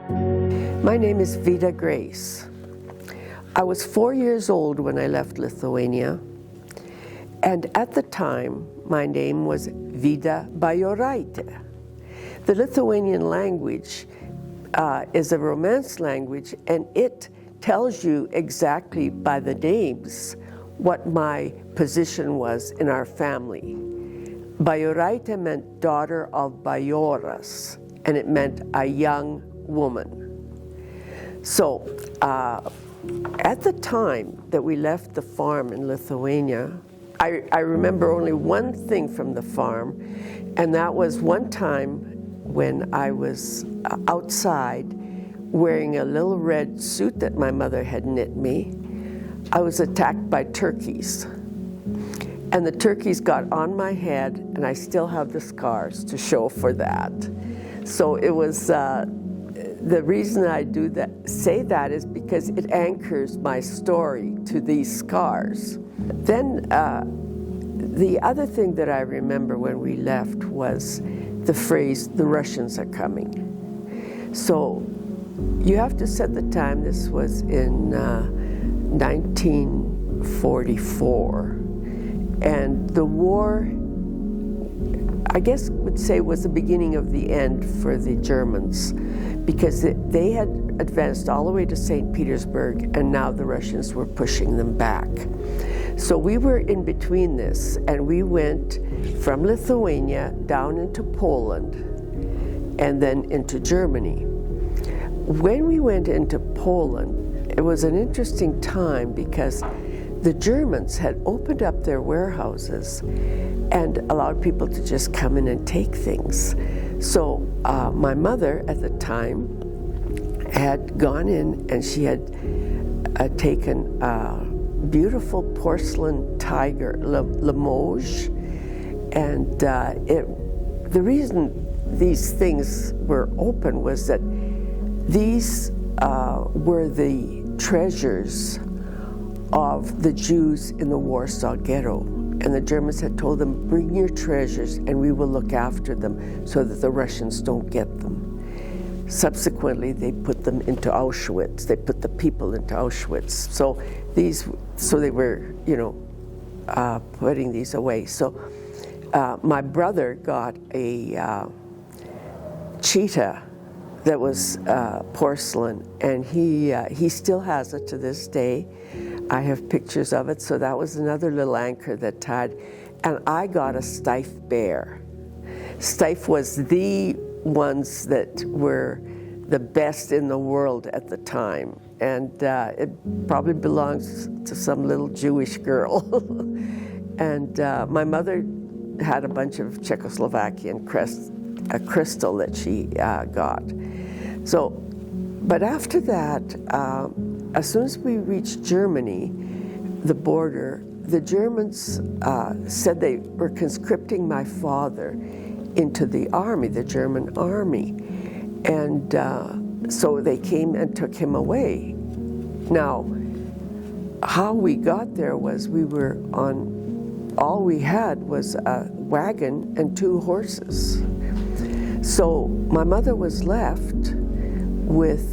My name is Vida Grace. I was 4 years old when I left Lithuania, and at the time my name was Vida Bygone. The Lithuanian language is a Romance language, and it tells you exactly by the names what my position was in our family. Bygone meant daughter of Bajoras, and it meant a young woman. So at the time that we left the farm in Lithuania, I remember only one thing from the farm, and that was one time when I was outside wearing a little red suit that my mother had knit me. I was attacked by turkeys, and the turkeys got on my head, and I still have the scars to show for that. So it was, the reason I say that is because it anchors my story to these scars. Then the other thing that I remember when we left was the phrase, "The Russians are coming." So you have to set the time. This was in 1944. And the war, I guess would say, was the beginning of the end for the Germans, because they had advanced all the way to St. Petersburg, and now the Russians were pushing them back. So we were in between this, and we went from Lithuania down into Poland and then into Germany. When we went into Poland, it was an interesting time because the Germans had opened up their warehouses and allowed people to just come in and take things. So my mother at the time had gone in, and she had taken a beautiful porcelain tiger, Limoges, and the reason these things were open was that these were the treasures of the Jews in the Warsaw Ghetto. And the Germans had told them, "Bring your treasures and we will look after them so that the Russians don't get them." Subsequently, they put them into Auschwitz. They put the people into Auschwitz. So they were, putting these away. So my brother got a cheetah that was porcelain, and he still has it to this day. I have pictures of it, so that was another little anchor that tied. And I got a Steiff bear. Steiff was the ones that were the best in the world at the time, and it probably belongs to some little Jewish girl. And my mother had a bunch of Czechoslovakian crystal that she got. So, but after that, as soon as we reached Germany, the border, the Germans said they were conscripting my father into the army, the German army. And so they came and took him away. Now, how we got there was all we had was a wagon and 2 horses. So my mother was left with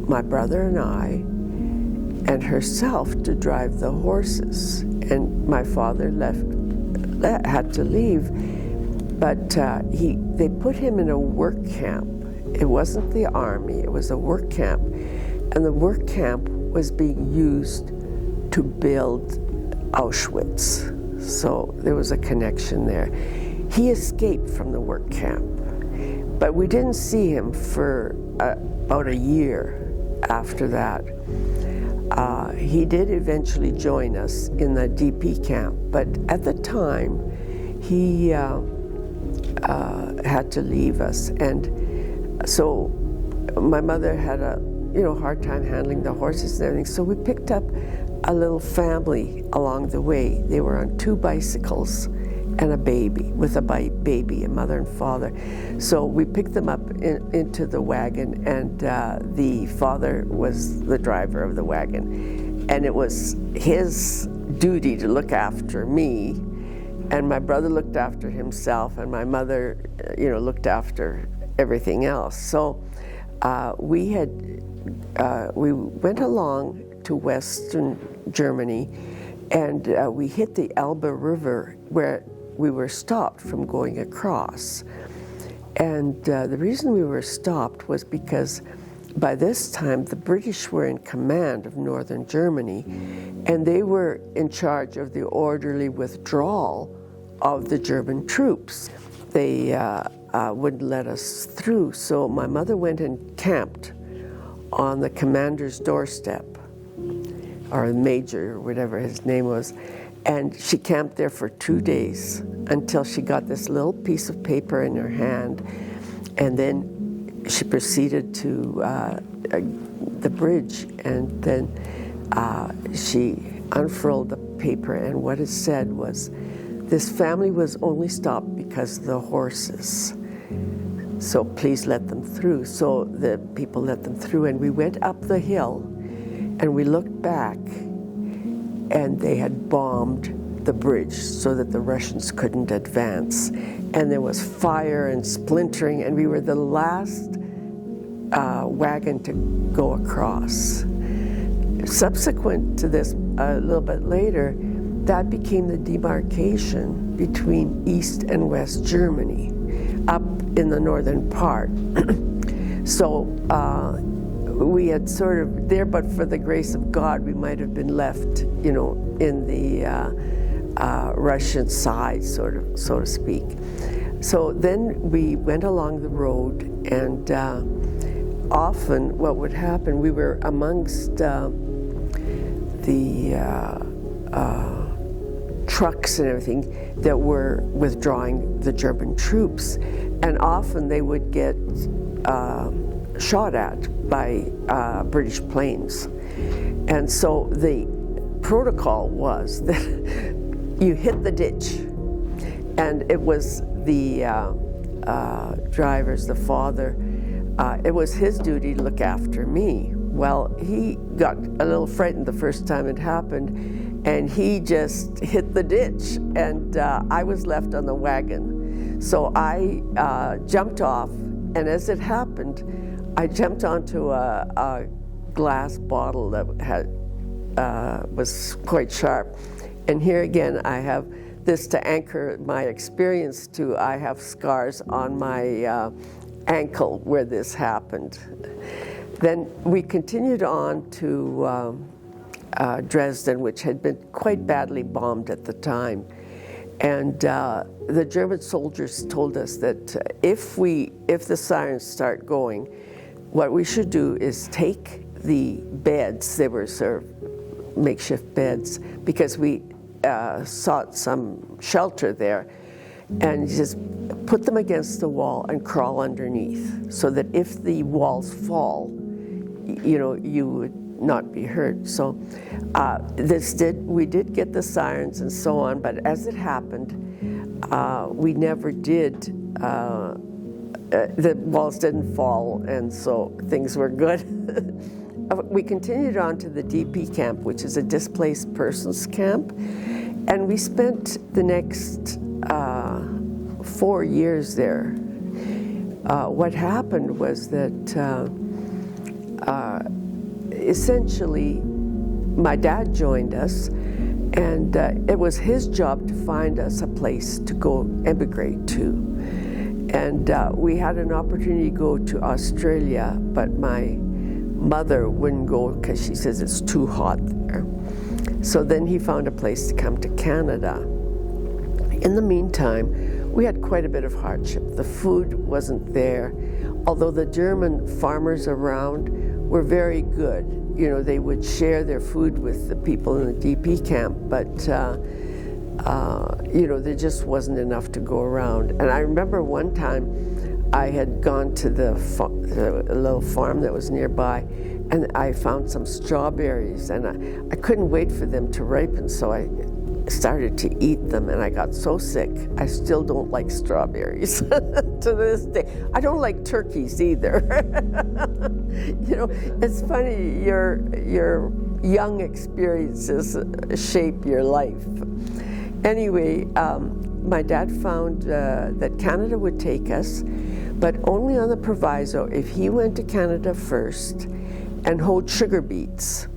my brother and I and herself to drive the horses, and my father had to leave, but they put him in a work camp. It wasn't the army, it was a work camp, and the work camp was being used to build Auschwitz. So there was a connection there. He escaped from the work camp, but we didn't see him for about a year after that. He did eventually join us in the DP camp, but at the time he had to leave us, and so my mother had a hard time handling the horses and everything, so we picked up a little family along the way. They were on 2 bicycles and a baby, a mother and father. So we picked them up into the wagon, and the father was the driver of the wagon. And it was his duty to look after me, and my brother looked after himself, and my mother, looked after everything else. So we went along to Western Germany, and we hit the Elbe River where we were stopped from going across. And the reason we were stopped was because by this time the British were in command of northern Germany, and they were in charge of the orderly withdrawal of the German troops. They wouldn't let us through, so my mother went and camped on the commander's doorstep, or major, or whatever his name was, and she camped there for 2 days until she got this little piece of paper in her hand, and then she proceeded to the bridge, and then she unfurled the paper, and what it said was, this family was only stopped because of the horses, so please let them through. So the people let them through, and we went up the hill, and we looked back, and they had bombed the bridge so that the Russians couldn't advance. And there was fire and splintering, and we were the last wagon to go across. Subsequent to this, a little bit later, that became the demarcation between East and West Germany, up in the northern part. So we had sort of there, but for the grace of God, we might have been left, you know, in the Russian side, sort of, so to speak. So then we went along the road, and often what would happen, we were amongst the trucks and everything that were withdrawing the German troops, and often they would get shot at by British planes. And so the protocol was that you hit the ditch, and it was the driver's, the father, it was his duty to look after me. Well, he got a little frightened the first time it happened, and he just hit the ditch, and I was left on the wagon. So I jumped off, and as it happened, I jumped onto a glass bottle that had was quite sharp. And here again, I have this to anchor my experience to. I have scars on my ankle where this happened. Then we continued on to Dresden, which had been quite badly bombed at the time. And the German soldiers told us that if the sirens start going, what we should do is take the beds, they were sort of makeshift beds, because we sought some shelter there, and just put them against the wall and crawl underneath, so that if the walls fall, you know, you would not be hurt. So we did get the sirens and so on, but as it happened, we never did, the walls didn't fall, and so things were good. We continued on to the DP camp, which is a displaced persons camp, and we spent the next 4 years there. What happened was that essentially my dad joined us, and it was his job to find us a place to go emigrate to. And we had an opportunity to go to Australia, but my mother wouldn't go because she says it's too hot there. So then he found a place to come to Canada. In the meantime, we had quite a bit of hardship. The food wasn't there, although the German farmers around were very good. You know, they would share their food with the people in the DP camp, but you know, there just wasn't enough to go around. And I remember one time I had gone to the little farm that was nearby, and I found some strawberries, and I couldn't wait for them to ripen, so I started to eat them, and I got so sick. I still don't like strawberries to this day. I don't like turkeys either. You know, it's funny, your young experiences shape your life. Anyway, my dad found that Canada would take us, but only on the proviso if he went to Canada first and hoed sugar beets.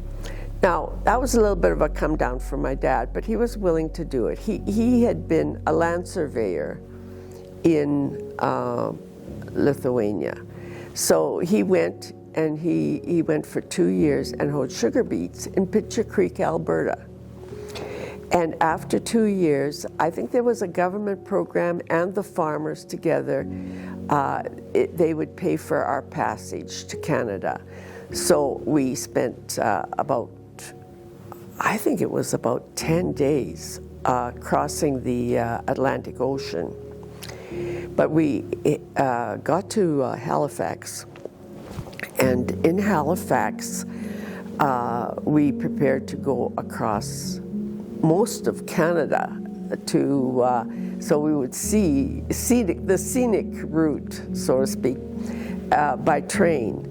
Now, that was a little bit of a come down for my dad, but he was willing to do it. He had been a land surveyor in Lithuania. So he went, and he went for 2 years and hoed sugar beets in Pitcher Creek, Alberta. And after 2 years, I think there was a government program and the farmers together, they would pay for our passage to Canada. So we spent I think it was about 10 days crossing the Atlantic Ocean. But we got to Halifax, and in Halifax, we prepared to go across most of Canada so we would see the scenic route, so to speak, by train.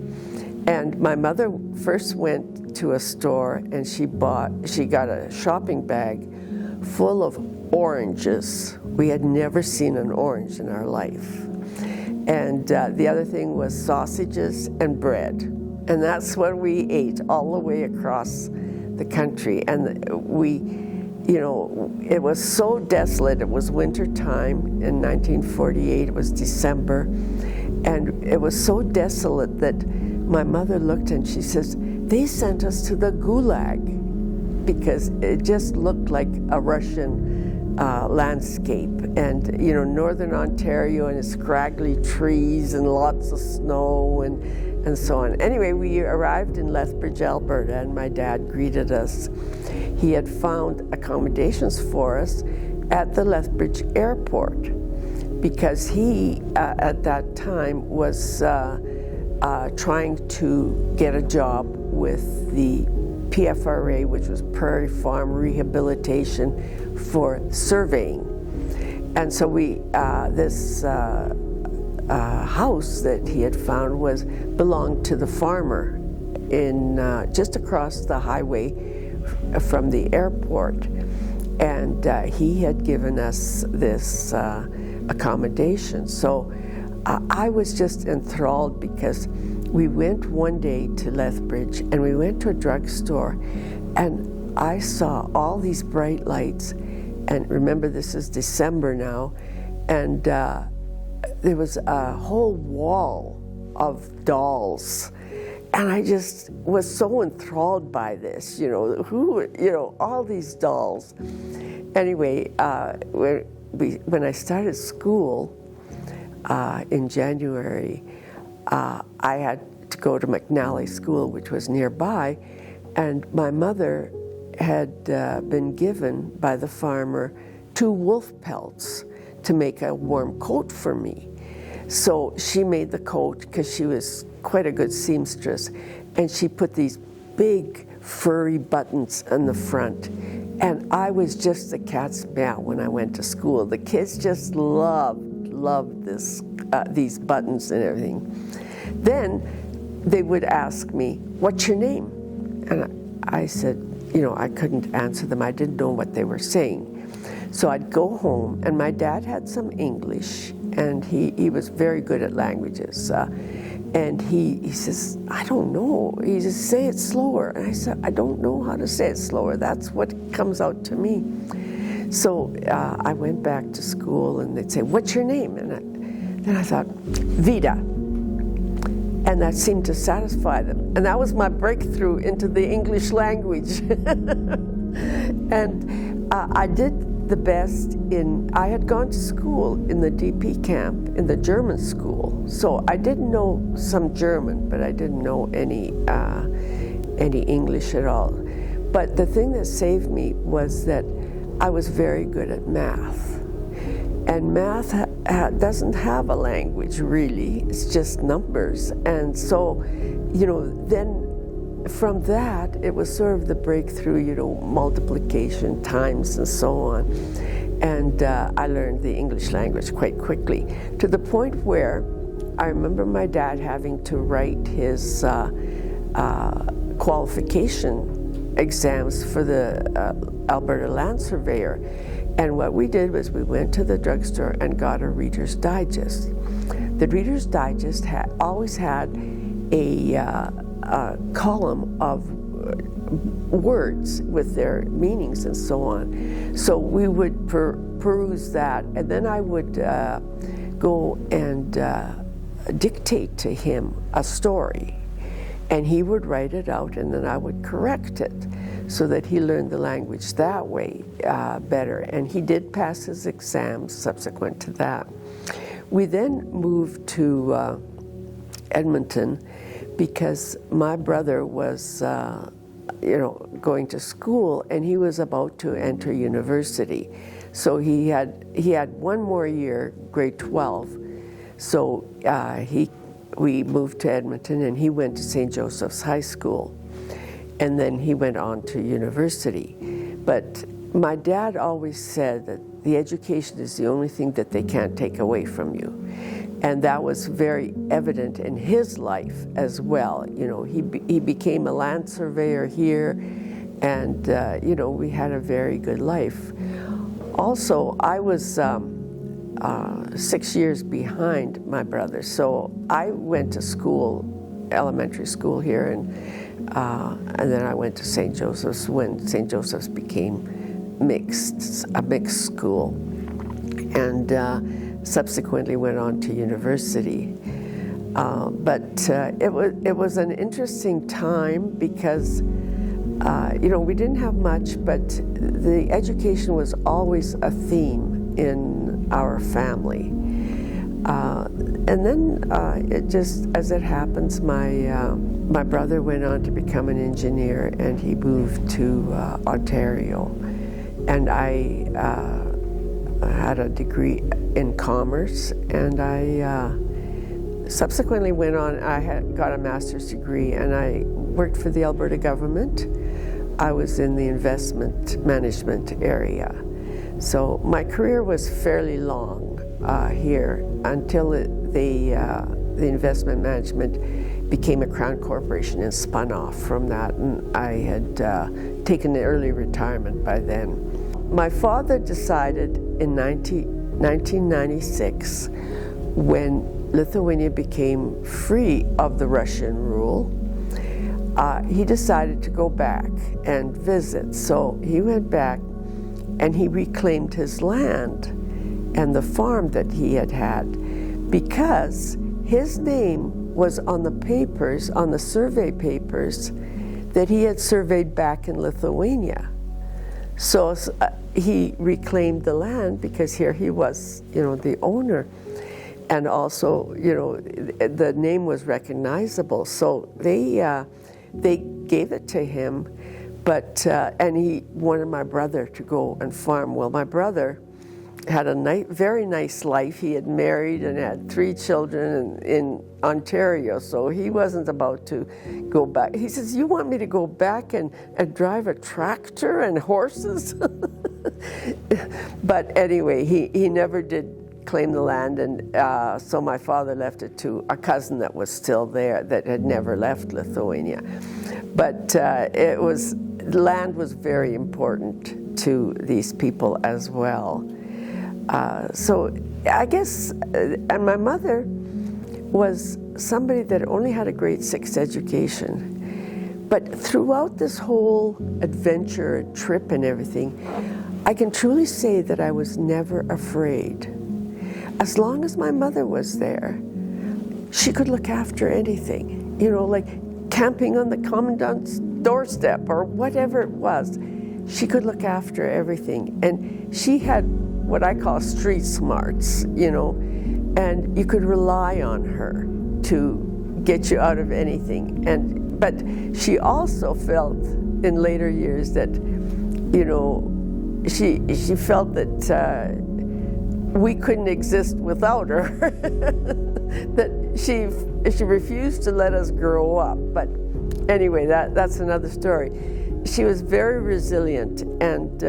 And my mother first went to a store, and she got a shopping bag full of oranges. We had never seen an orange in our life. And the other thing was sausages and bread. And that's what we ate all the way across the country. And it was so desolate. It was winter time in 1948. It was December. And it was so desolate that my mother looked and she says, they sent us to the Gulag, because it just looked like a Russian landscape. And, northern Ontario and scraggly trees and lots of snow and so on. Anyway, we arrived in Lethbridge, Alberta, and my dad greeted us. He had found accommodations for us at the Lethbridge airport, because he, at that time, was trying to get a job with the PFRA, which was Prairie Farm Rehabilitation, for surveying. And so this house that he had found belonged to the farmer in just across the highway from the airport. And he had given us this accommodation. So I was just enthralled, because we went one day to Lethbridge and we went to a drugstore, and I saw all these bright lights. And remember, this is December now, and there was a whole wall of dolls. And I just was so enthralled by this, all these dolls. Anyway, when I started school in January, I had to go to McNally School, which was nearby, and my mother had been given by the farmer 2 wolf pelts to make a warm coat for me. So she made the coat, because she was quite a good seamstress, and she put these big furry buttons on the front. And I was just the cat's meow when I went to school. The kids just loved these buttons and everything. Then they would ask me, "What's your name?" And I said, I couldn't answer them. I didn't know what they were saying. So I'd go home, and my dad had some English, and he was very good at languages. And he says, "I don't know." He says, "Say it slower." And I said, "I don't know how to say it slower. That's what comes out to me." So I went back to school, and they'd say, "What's your name?" And then I thought, "Vida." And that seemed to satisfy them. And that was my breakthrough into the English language. And I did the best I had gone to school in the DP camp, in the German school. So I did know some German, but I didn't know any English at all. But the thing that saved me was that I was very good at math. And math doesn't have a language, really. It's just numbers. And so, then from that, it was sort of the breakthrough, multiplication, times, and so on. And I learned the English language quite quickly, to the point where I remember my dad having to write his qualification exams for the Alberta Land Surveyor. And what we did was we went to the drugstore and got a Reader's Digest. the Reader's Digest always had a column of words with their meanings and so on. So we would peruse that, and then I would go and dictate to him a story, and he would write it out, and then I would correct it so that he learned the language that way better. And he did pass his exams subsequent to that. We then moved to Edmonton because my brother was going to school, and he was about to enter university. So he had one more year, grade 12. So we moved to Edmonton, and he went to St. Joseph's High School, and then he went on to university. But my dad always said that the education is the only thing that they can't take away from you. And that was very evident in his life as well. He became a land surveyor here, and we had a very good life. Also, I was 6 years behind my brother, so I went to school, elementary school here, and then I went to St. Joseph's when St. Joseph's became a mixed school, and subsequently went on to university. But it was an interesting time because we didn't have much, but the education was always a theme in our family. And then it just, as it happens, my brother went on to become an engineer, and he moved to Ontario. And I had a degree in commerce, and I subsequently went on. I got a master's degree, and I worked for the Alberta government. I was in the investment management area. So my career was fairly long here until the investment management became a Crown Corporation and spun off from that, and I had taken an early retirement by then. My father decided in 1996, when Lithuania became free of the Russian rule, he decided to go back and visit. So he went back and he reclaimed his land and the farm that he had because his name was on the papers, on the survey papers that he had surveyed back in Lithuania. So he reclaimed the land because here he was, the owner. And also, the name was recognizable. So they gave it to him, but and he wanted my brother to go and farm. Well, my brother had a very nice life. He had married and had 3 children in Ontario, so he wasn't about to go back. He says, "You want me to go back and drive a tractor and horses?" But anyway, he never did claim the land, and so my father left it to a cousin that was still there that had never left Lithuania. But land was very important to these people as well. So I guess, and my mother was somebody that only had a grade 6 education. But throughout this whole adventure, trip and everything, I can truly say that I was never afraid. As long as my mother was there, she could look after anything, like camping on the commandant's doorstep or whatever it was. She could look after everything. And she had what I call street smarts, and you could rely on her to get you out of anything. But she also felt in later years that, she felt that we couldn't exist without her, that she refused to let us grow up. But anyway, that's another story. She was very resilient, and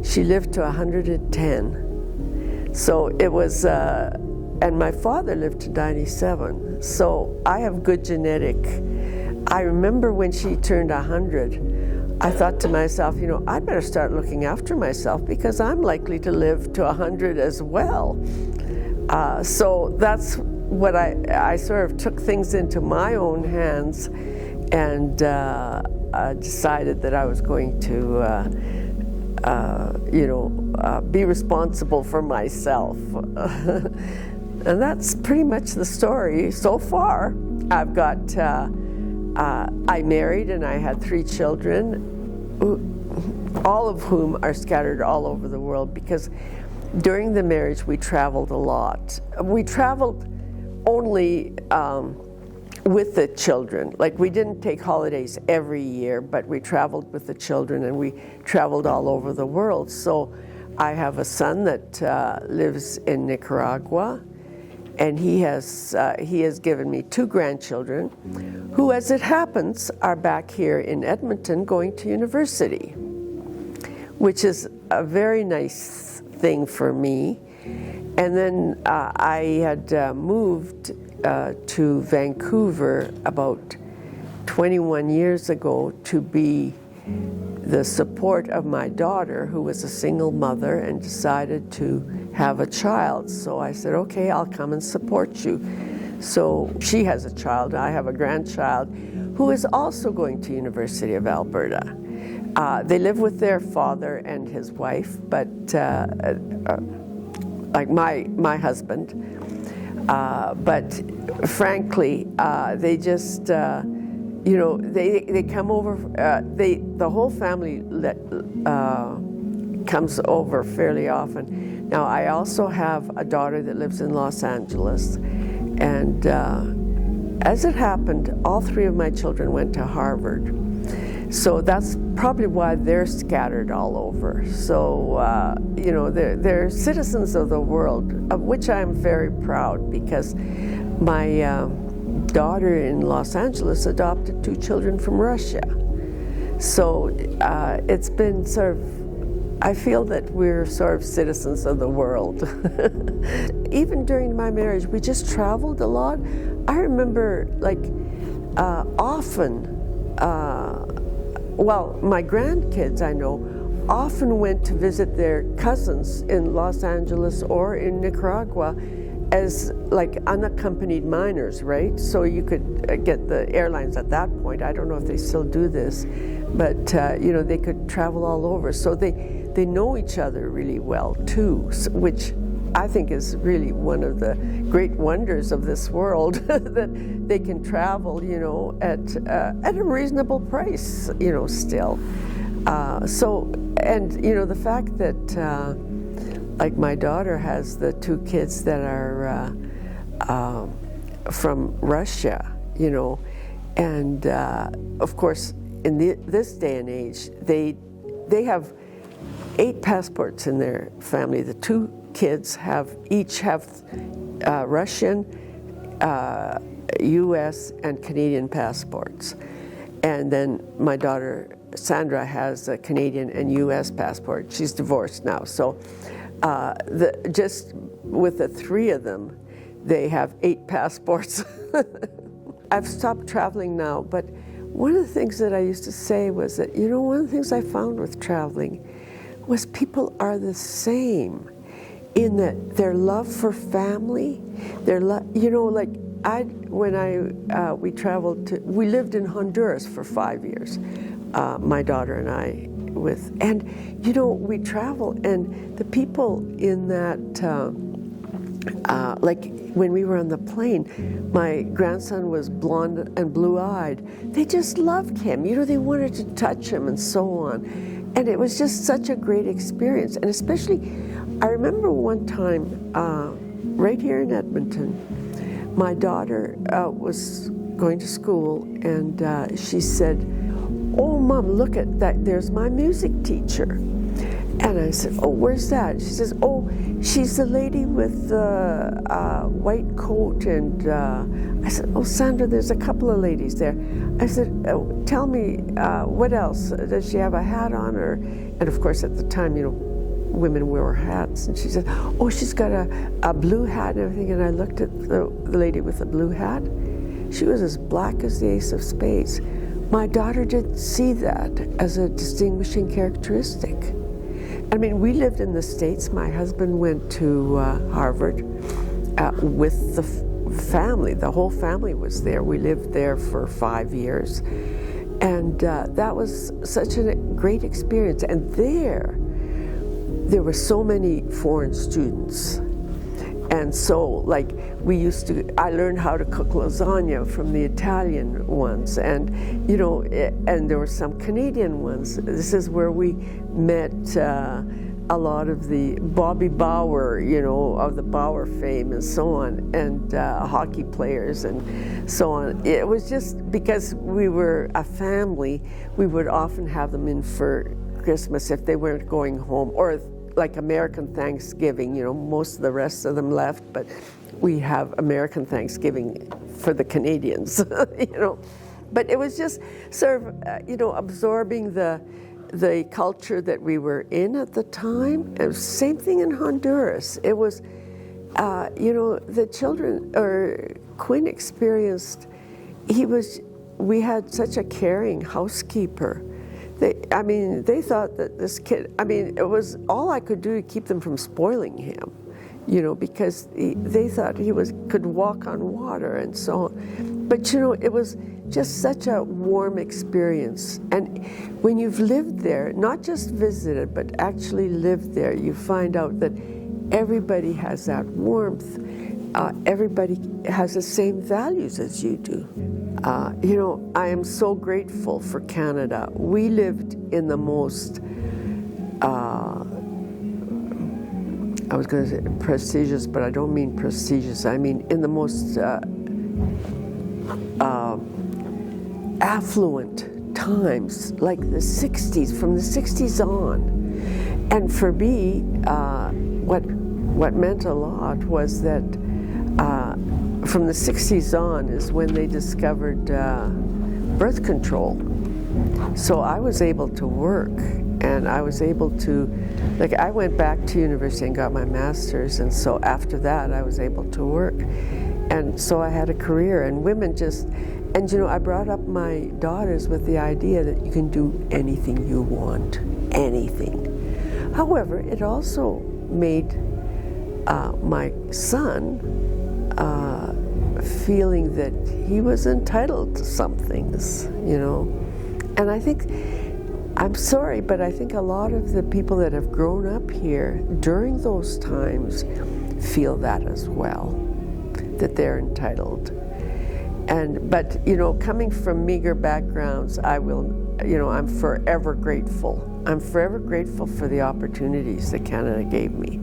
she lived to 110. So it was, and my father lived to 97. So I have good genetic. I remember when she turned 100, I thought to myself, I better start looking after myself because I'm likely to live to 100 as well. So that's what I sort of took things into my own hands and decided that I was going to be responsible for myself. And that's pretty much the story so far. I've got, I married and I had 3 children, all of whom are scattered all over the world, because during the marriage we traveled a lot. We traveled only with the children. Like, we didn't take holidays every year, but we traveled with the children, and we traveled all over the world. So I have a son that lives in Nicaragua, and he has given me 2 grandchildren who, as it happens, are back here in Edmonton going to university, which is a very nice thing for me. And then I had moved to Vancouver about 21 years ago to be the support of my daughter, who was a single mother and decided to have a child. So I said, okay, I'll come and support you. So she has a child, I have a grandchild who is also going to University of Alberta. They live with their father and his wife, but like my husband. But frankly, they just, they come over, the whole family comes over fairly often. Now, I also have a daughter that lives in Los Angeles, and as it happened, all 3 of my children went to Harvard. So that's probably why they're scattered all over. So, they're citizens of the world, of which I'm very proud, because my daughter in Los Angeles adopted 2 children from Russia. So it's been sort of, I feel that we're sort of citizens of the world. Even during my marriage, we just traveled a lot. I remember, often, my grandkids, I know, often went to visit their cousins in Los Angeles or in Nicaragua as unaccompanied minors, right? So you could get the airlines at that point. I don't know if they still do this, but they could travel all over. So they know each other really well too, which I think is really one of the great wonders of this world, that they can travel, at a reasonable price, still. The fact that, my daughter has the 2 kids that are from Russia, and of course, in this day and age, they have 8 passports in their family. The 2 kids each have Russian, U.S. and Canadian passports. And then my daughter Sandra has a Canadian and U.S. passport. She's divorced now. So just with the 3 of them, they have 8 passports. I've stopped traveling now, but one of the things that I used to say was that, one of the things I found with traveling was people are the same in that their love for family, their we traveled we lived in Honduras for 5 years, my daughter and I, we travel, and the people in that, when we were on the plane, my grandson was blonde and blue-eyed. They just loved him, they wanted to touch him and so on. And it was just such a great experience. And especially, I remember one time, right here in Edmonton, my daughter was going to school, and she said, "Oh, Mom, look at that, there's my music teacher." And I said, "Oh, where's that?" She says, "Oh, she's the lady with the white coat." And I said, "Oh, Sandra, there's a couple of ladies there." I said, "Oh, tell me, what else? Does she have a hat on?" And of course, at the time, women wore hats. And she said, "Oh, she's got a blue hat and everything." And I looked at the lady with the blue hat. She was as black as the ace of spades. My daughter didn't see that as a distinguishing characteristic. I mean, we lived in the States. My husband went to Harvard, with the family. The whole family was there. We lived there for 5 years. And that was such a great experience. And there were so many foreign students. And so, like, I learned how to cook lasagna from the Italian ones, and, you know, and there were some Canadian ones. This is where we met a lot of the Bobby Bauer, you know, of the Bauer fame and so on, and hockey players and so on. It was just because we were a family, we would often have them in for Christmas if they weren't going home, or like American Thanksgiving, you know, most of the rest of them left, but we have American Thanksgiving for the Canadians, you know. But it was just sort of, you know, absorbing the culture that we were in at the time. It was same thing in Honduras. It was, you know, the children, or Quinn experienced, we had such a caring housekeeper. They thought that this kid, it was all I could do to keep them from spoiling him, you know, because they thought he could walk on water and so on. But, you know, it was just such a warm experience. And when you've lived there, not just visited, but actually lived there, you find out that everybody has that warmth. Everybody has the same values as you do. You know, I am so grateful for Canada. We lived in the most, I was going to say prestigious, but I don't mean prestigious. I mean in the most affluent times, like the 60s, from the 60s on. And for me, what meant a lot was that from the 60s on is when they discovered birth control. So I was able to work, and I was able to, like, I went back to university and got my master's, and so after that I was able to work. And so I had a career, and women just, and you know, I brought up my daughters with the idea that you can do anything you want, anything. However, it also made my son feeling that he was entitled to some things, you know. And I think, I'm sorry, but I think a lot of the people that have grown up here during those times feel that as well, that they're entitled. But you know, coming from meager backgrounds, I'm forever grateful. I'm forever grateful for the opportunities that Canada gave me.